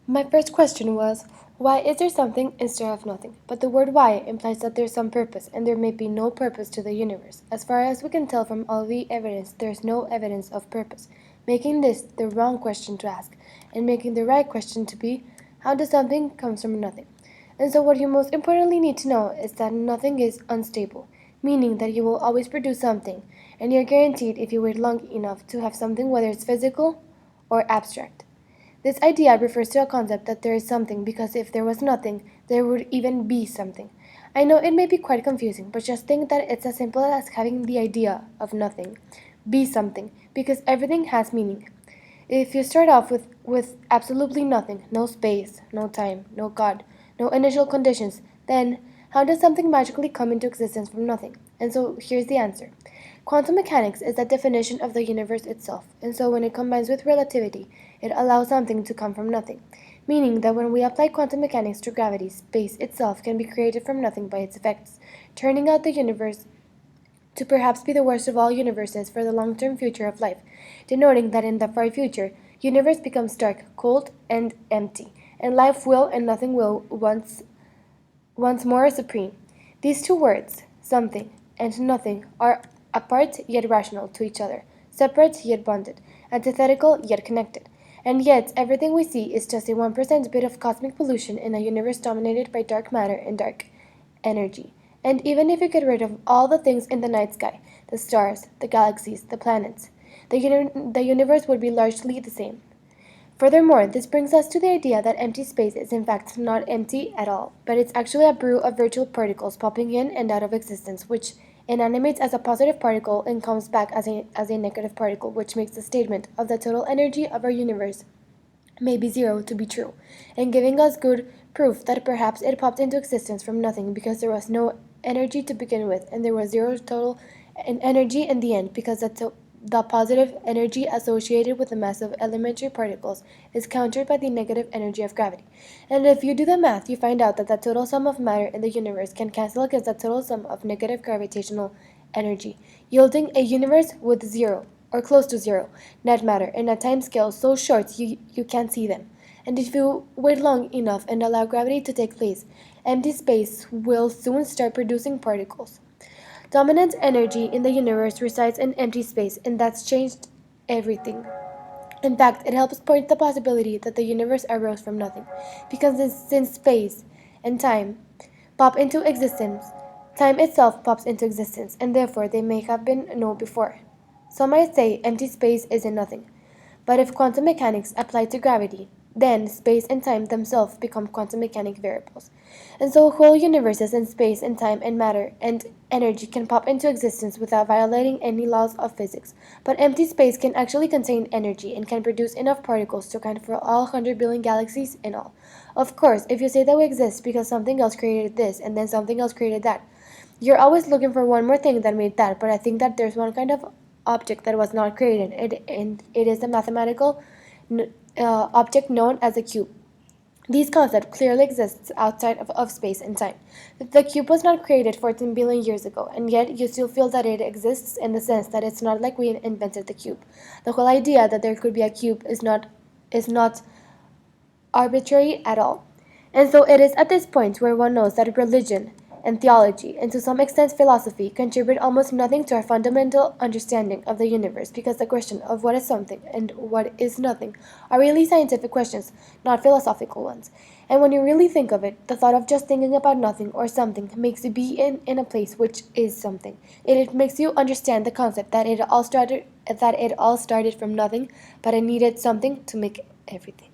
My first question was, why is there something instead of nothing? But the word why implies that there's some purpose, and there may be no purpose to the universe. As far as we can tell from all the evidence, there's no evidence of purpose, making this the wrong question to ask, and making the right question to be, how does something come from nothing? And so what you most importantly need to know is that nothing is unstable, meaning that you will always produce something, and you're guaranteed if you wait long enough to have something, whether it's physical or abstract. This idea refers to a concept that there is something because if there was nothing, there would even be something. I know it may be quite confusing, but just think that it's as simple as having the idea of nothing be something, because everything has meaning. If you start off with absolutely nothing, no space, no time, no God, no initial conditions, then how does something magically come into existence from nothing? And so here's the answer. Quantum mechanics is the definition of the universe itself, and so when it combines with relativity, it allows something to come from nothing, meaning that when we apply quantum mechanics to gravity, space itself can be created from nothing by its effects, turning out the universe to perhaps be the worst of all universes for the long-term future of life, denoting that in the far future, universe becomes dark, cold, and empty, and life will and nothing will once more supreme. These two words, something and nothing, are apart yet rational to each other, separate yet bonded, antithetical yet connected. And yet, everything we see is just a 1% bit of cosmic pollution in a universe dominated by dark matter and dark energy. And even if you get rid of all the things in the night sky, the stars, the galaxies, the planets, the universe would be largely the same. Furthermore, this brings us to the idea that empty space is in fact not empty at all, but it's actually a brew of virtual particles popping in and out of existence, which inanimates as a positive particle and comes back as a negative particle, which makes the statement of the total energy of our universe may be zero to be true, and giving us good proof that perhaps it popped into existence from nothing because there was no energy to begin with, and there was zero total energy in the end because the positive energy associated with the mass of elementary particles is countered by the negative energy of gravity. And if you do the math, you find out that the total sum of matter in the universe can cancel against the total sum of negative gravitational energy, yielding a universe with zero, or close to zero, net matter in a time scale so short you can't see them. And if you wait long enough and allow gravity to take place, empty space will soon start producing particles. Dominant energy in the universe resides in empty space, and that's changed everything. In fact, it helps point the possibility that the universe arose from nothing, because since space and time pop into existence, time itself pops into existence, and therefore they may have been known before. Some might say empty space isn't nothing, but if quantum mechanics apply to gravity, then space and time themselves become quantum mechanic variables. And so whole universes in space and time and matter and energy can pop into existence without violating any laws of physics. But empty space can actually contain energy and can produce enough particles to account for all 100 billion galaxies in all. Of course, if you say that we exist because something else created this and then something else created that, you're always looking for one more thing that made that, but I think that there's one kind of object that was not created, and it is a mathematical object known as a cube. This concept clearly exists outside of space and time. The cube was not created 14 billion years ago, and yet you still feel that it exists in the sense that it's not like we invented the cube. The whole idea that there could be a cube is not arbitrary at all. And so it is at this point where one knows that religion and theology, and to some extent philosophy, contribute almost nothing to our fundamental understanding of the universe, because the question of what is something and what is nothing are really scientific questions, not philosophical ones. And when you really think of it, the thought of just thinking about nothing or something makes you be in a place which is something. It makes you understand the concept that it all started from nothing, but it needed something to make everything.